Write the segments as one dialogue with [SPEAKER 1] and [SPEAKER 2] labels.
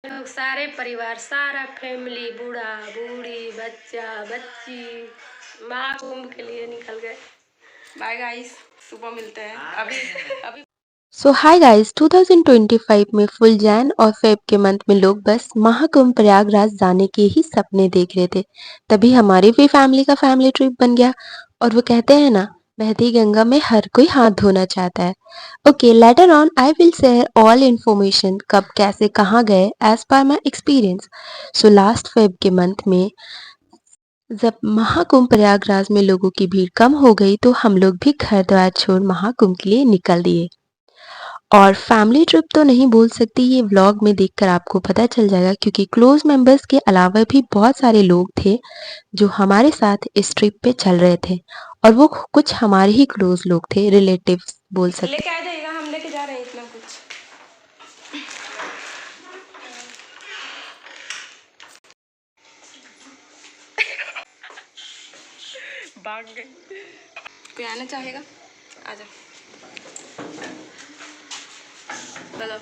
[SPEAKER 1] लोग सारे परिवार, सारा फैमिली, बूढ़ा बूढ़ी, बच्चा बच्ची माँ कुंभ के लिए निकल गए। बाय गाइस, सुबह मिलते हैं। अभी अभी
[SPEAKER 2] सो हाय गाइस, 2025 में फुल जैन और फेब के मंथ में लोग बस महाकुंभ प्रयागराज जाने के ही सपने देख रहे थे। तभी हमारी भी फैमिली का फैमिली ट्रिप बन गया। और वो कहते हैं ना, बहती गंगा में हर कोई हाथ धोना चाहता है। Okay, later on I will share all information, कब कैसे कहाँ गए as per my experience. So last Feb के मंथ में जब महाकुंभ प्रयागराज में लोगों की भीड़ कम हो गई तो हम लोग भी घर द्वार छोड़ महाकुंभ के लिए निकल दिए। और फैमिली ट्रिप तो नहीं बोल सकती, ये व्लॉग में देखकर आपको पता चल जाएगा, क्योंकि क्लोज मेंबर्स के अलावा भी बहुत सारे लोग थे जो हमारे साथ इस ट्रिप पे चल रहे थे। और वो कुछ हमारे ही क्लोज लोग थे, रिलेटिव्स बोल सकते।
[SPEAKER 1] लेके आ जाइएगा, हम लेके जा रहे हैं इतना कुछ। भाग गई। कोई आना चाहेगा? आजा। बोलो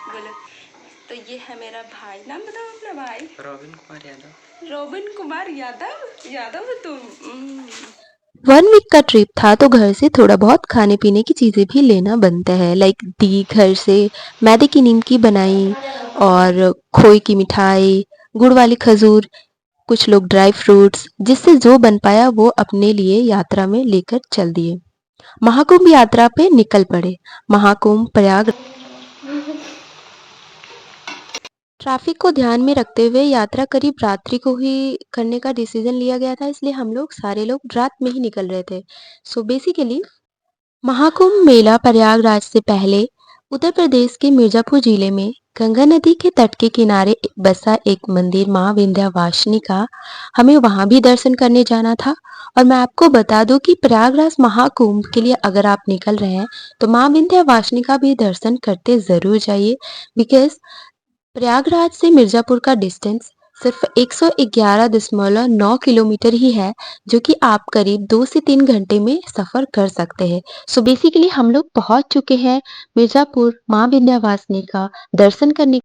[SPEAKER 1] बोलो। तो ये है मेरा भाई, नाम बताओ अपना भाई।
[SPEAKER 3] रोबिन कुमार यादव।
[SPEAKER 1] रोबिन कुमार यादव। यादव हो तुम?
[SPEAKER 2] 1 वीक का ट्रिप था तो घर से थोड़ा बहुत खाने पीने की चीज़ें भी लेना बनता है। लाइक दी घर से मैदे की नीमकी बनाई और खोए की मिठाई, गुड़ वाली खजूर, कुछ लोग ड्राई फ्रूट्स, जिससे जो बन पाया वो अपने लिए यात्रा में लेकर चल दिए। महाकुंभ यात्रा पे निकल पड़े। महाकुंभ प्रयाग ट्रैफिक को ध्यान में रखते हुए यात्रा करीब रात्रि को ही करने का डिसीजन लिया गया था, इसलिए हम लोग सारे लोग रात में ही निकल रहे थे। सो बेसिकली महाकुंभ मेला प्रयागराज से पहले उत्तर प्रदेश के मिर्जापुर जिले में गंगा नदी के तट के किनारे बसा एक मंदिर मां विंध्यवासिनी का, हमें वहां भी दर्शन करने जाना था। और मैं आपको बता दूं कि प्रयागराज महाकुंभ के लिए अगर आप निकल रहे हैं तो मां विंध्यवासिनी का भी दर्शन करते जरूर जाइए, बिकॉज प्रयागराज से मिर्जापुर का डिस्टेंस सिर्फ 111.9 किलोमीटर ही है, जो कि आप करीब 2 से 3 घंटे में सफर कर सकते हैं। सो बेसिकली हम लोग पहुंच चुके हैं मिर्जापुर मां विंध्यवासिनी का दर्शन करने।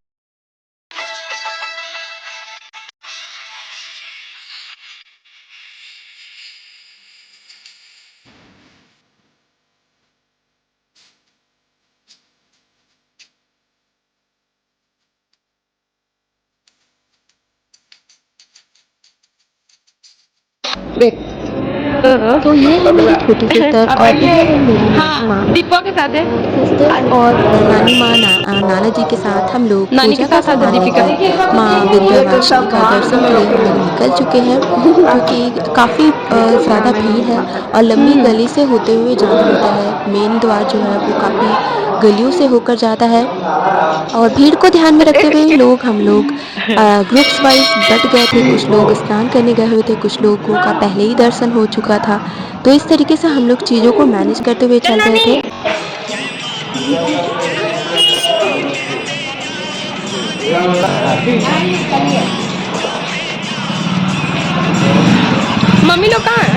[SPEAKER 2] तो ये है मेरी छोटी सिस्टर और इधर है मेरी माँ,
[SPEAKER 1] दीपा के साथ है।
[SPEAKER 2] सिस्टर्स और नानी माँ नाना जी के साथ हम लोग
[SPEAKER 1] नानी के
[SPEAKER 2] पूजा का
[SPEAKER 1] साथ आजा
[SPEAKER 2] सामान
[SPEAKER 1] दीपिका।
[SPEAKER 2] लेकर माँ विंध्यवासिनी का दर्शन के लिए हम लोग निकल चुके हैं, क्योंकि काफ़ी ज़्यादा भीड़ है और लंबी गली से होते हुए जाना होता है। मेन द्वार जो है वो काफ़ी गलियों से होकर जाता है और भीड़ को ध्यान में रखते हुए हम लोग ग्रुप्स वाइज बट गए थे। कुछ लोग स्नान करने गए हुए थे, कुछ लोगों का पहले ही दर्शन हो चुका था। तो इस तरीके से हम लोग चीज़ों को मैनेज करते हुए
[SPEAKER 1] चल
[SPEAKER 2] चल रहे
[SPEAKER 1] नानी।
[SPEAKER 2] थे।
[SPEAKER 1] मम्मी लोग कहाँ है?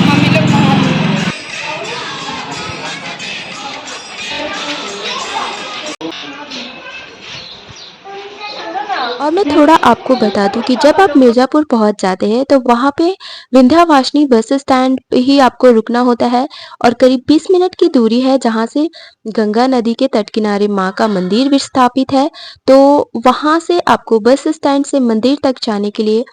[SPEAKER 1] मम्मी लोग
[SPEAKER 2] और मैं थोड़ा आपको बता दूं कि जब आप मिर्ज़ापुर पहुंच जाते हैं तो वहां पे विंध्यवासिनी बस स्टैंड पे ही आपको रुकना होता है और करीब 20 मिनट की दूरी है जहां से गंगा नदी के तट किनारे माँ का मंदिर भी स्थापित है। तो वहां से आपको बस स्टैंड से मंदिर तक जाने के लिए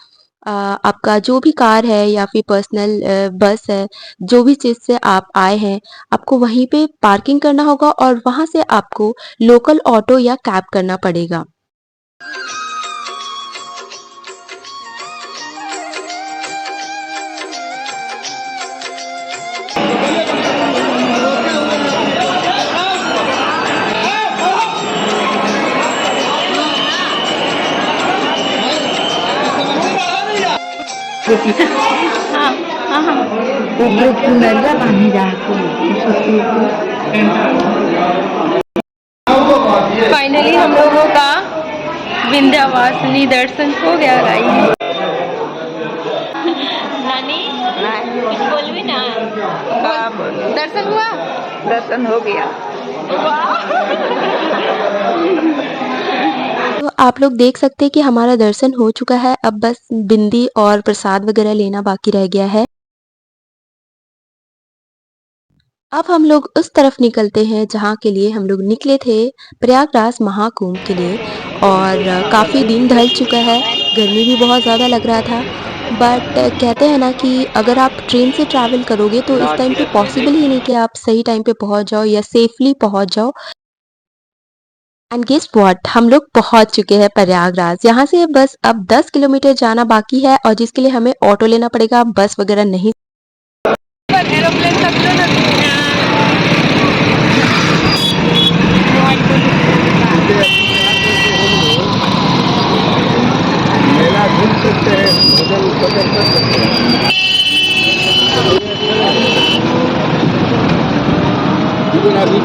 [SPEAKER 2] आपका जो भी कार है या फिर पर्सनल बस है, जो भी चीज़ से आप आए हैं, आपको वहीं पे पार्किंग करना होगा और वहां से आपको लोकल ऑटो या कैब करना पड़ेगा।
[SPEAKER 1] फाइनली हम लोगों का विंध्यवासिनी दर्शन हो गया गाइस। नानी कुछ बोल भी ना। दर्शन हुआ?
[SPEAKER 4] दर्शन हो गया।
[SPEAKER 1] वाह।
[SPEAKER 2] आप लोग देख सकते हैं कि हमारा दर्शन हो चुका है, अब बस बिंदी और प्रसाद वगैरह लेना बाकी रह गया है। अब हम लोग उस तरफ निकलते हैं जहाँ के लिए हम लोग निकले थे, प्रयागराज महाकुंभ के लिए। और काफ़ी दिन ढल चुका है, गर्मी भी बहुत ज़्यादा लग रहा था। बट कहते हैं ना कि अगर आप ट्रेन से ट्रैवल करोगे तो इस टाइम पे पॉसिबल ही नहीं कि आप सही टाइम पे पहुँच जाओ या सेफली पहुँच जाओ। एंड गेस व्हाट, हम लोग पहुँच चुके हैं प्रयागराज। यहाँ से बस अब 10 किलोमीटर जाना बाकी है और जिसके लिए हमें ऑटो लेना पड़ेगा, बस वगैरह नहीं।
[SPEAKER 3] मेला घूम सकते हैं, भोजन वगैरह कर सकते हैं। लेकिन अभी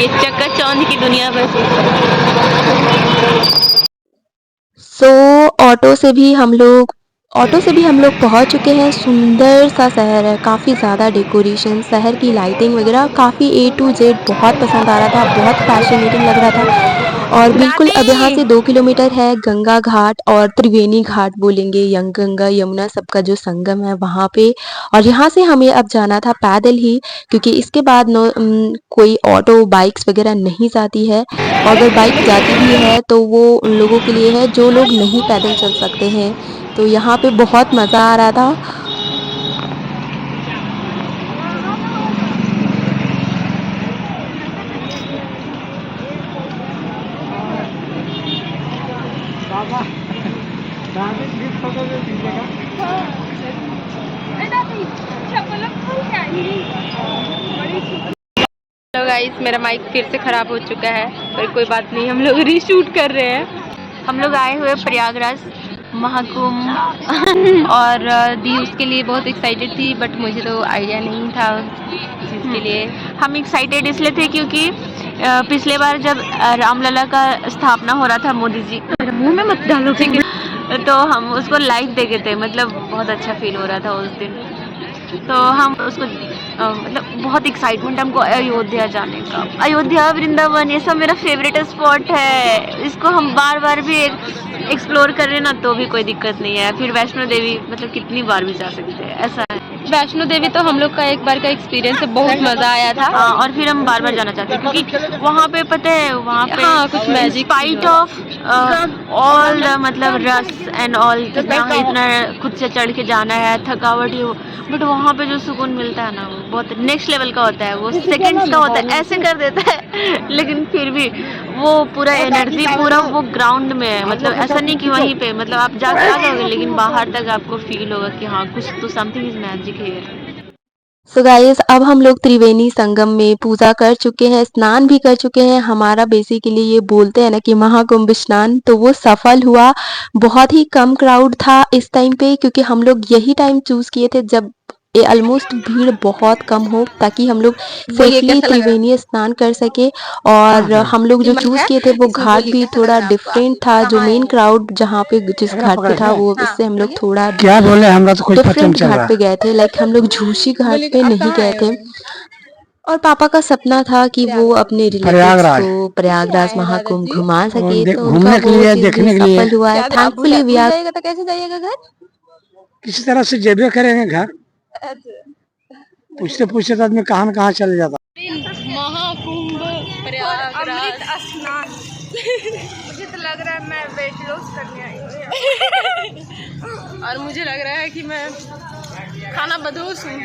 [SPEAKER 2] ये चकाचौंध की दुनिया बस। सो ऑटो से भी हम लोग पहुंच चुके हैं। सुंदर सा शहर है, काफ़ी ज़्यादा डेकोरेशन, शहर की लाइटिंग वगैरह काफ़ी A to Z बहुत पसंद आ रहा था, बहुत फैसिनेटिंग लग रहा था। और बिल्कुल अब यहाँ से 2 किलोमीटर है गंगा घाट और त्रिवेणी घाट बोलेंगे, यंग गंगा यमुना सबका जो संगम है वहाँ पे। और यहाँ से हमें अब जाना था पैदल ही, क्योंकि इसके बाद कोई ऑटो बाइक्स वगैरह नहीं जाती है। और अगर बाइक जाती भी है तो वो उन लोगों के लिए है जो लोग नहीं पैदल चल सकते हैं। तो यहाँ पे बहुत मज़ा आ रहा था।
[SPEAKER 1] हेलो गाइस, मेरा माइक फिर से ख़राब हो चुका है, पर कोई बात नहीं, हम लोग रीशूट कर रहे हैं। हम लोग आए हुए प्रयागराज महाकुंभ और दी उसके लिए बहुत एक्साइटेड थी, बट मुझे तो आइडिया नहीं था उस चीज़ के लिए।
[SPEAKER 4] हम एक्साइटेड इसलिए थे क्योंकि पिछले बार जब रामलला का स्थापना हो रहा था, मोदी जी, मुंह में मत डालो, तो हम उसको लाइव देखे थे। मतलब बहुत अच्छा फील हो रहा था उस दिन, तो हम उसको मतलब बहुत एक्साइटमेंट हमको अयोध्या जाने का। अयोध्या, वृंदावन, ये सब मेरा फेवरेट स्पॉट है। इसको हम बार बार भी एक्सप्लोर कर रहे ना तो भी कोई दिक्कत नहीं है। फिर वैष्णो देवी मतलब कितनी बार भी जा सकते हैं, ऐसा है।
[SPEAKER 1] वैष्णो देवी तो हम लोग का एक बार का एक्सपीरियंस है, बहुत मज़ा आया था।
[SPEAKER 4] और फिर हम बार बार जाना चाहते हैं क्योंकि वहाँ पे पता है, वहाँ पे
[SPEAKER 1] कुछ मैजिक
[SPEAKER 4] स्पाइट ऑफ ऑल मतलब रस एंड ऑल, इतना खुद से चढ़ के जाना है, थकावट ही हो, बट वहाँ पे जो सुकून मिलता है ना वो बहुत नेक्स्ट लेवल का होता है। वो सेकंड्स का होता है, ऐसे कर देता है लेकिन फिर भी वो पूरा एनर्जी पूरा वो ग्राउंड में है। मतलब ऐसा नहीं कि वहीं पे मतलब आप जाके आ जाओगे, लेकिन बाहर तक आपको फील होगा कि हाँ कुछ तो something is magic here.
[SPEAKER 2] So guys, अब हम लोग त्रिवेणी संगम में पूजा कर चुके हैं, स्नान भी कर चुके हैं। हमारा बेसिकली ये बोलते हैं ना कि महाकुंभ स्नान, तो वो सफल हुआ। बहुत ही कम क्राउड था इस टाइम पे, क्योंकि हम लोग यही टाइम चूज किए थे जब ऑलमोस्ट भीड़ बहुत कम हो, ताकि हम लोग सेफली त्रिवेणी स्नान कर सके। और हम लोग जो चूज किए थे वो घाट भी थोड़ा डिफरेंट था। जो मेन क्राउड जहाँ पे जिस घाट पे था वो इससे हम लोग थोड़ा
[SPEAKER 3] क्या बोले, हमरा तो कुछ पता नहीं
[SPEAKER 2] डिफरेंट
[SPEAKER 3] चल
[SPEAKER 2] घाट
[SPEAKER 3] रहा।
[SPEAKER 2] पे गए थे। लाइक हम लोग झूसी घाट पे नहीं गए थे। और पापा का सपना था कि वो अपने रिलेटिव्स को प्रयागराज महाकुंभ घुमा सके, तो उनका
[SPEAKER 3] घूमने के
[SPEAKER 2] वो
[SPEAKER 3] लिए,
[SPEAKER 2] चीज
[SPEAKER 3] देखने
[SPEAKER 2] भी
[SPEAKER 3] के लिए।
[SPEAKER 2] सफल हुआ है। Thankfully we are.
[SPEAKER 1] तो कैसे जाइएगा घर?
[SPEAKER 3] किसी तरह से जेबे करेंगे घर। पूछते पूछते आदमी कहाँ न कहाँ चले जाता।
[SPEAKER 1] महाकुंभ प्रयागराज
[SPEAKER 5] स्नान मुझे तो लग रहा है मैं वेट लॉस करने आई हूँ
[SPEAKER 1] और मुझे लग रहा है कि मैं खाना बदोश हूँ।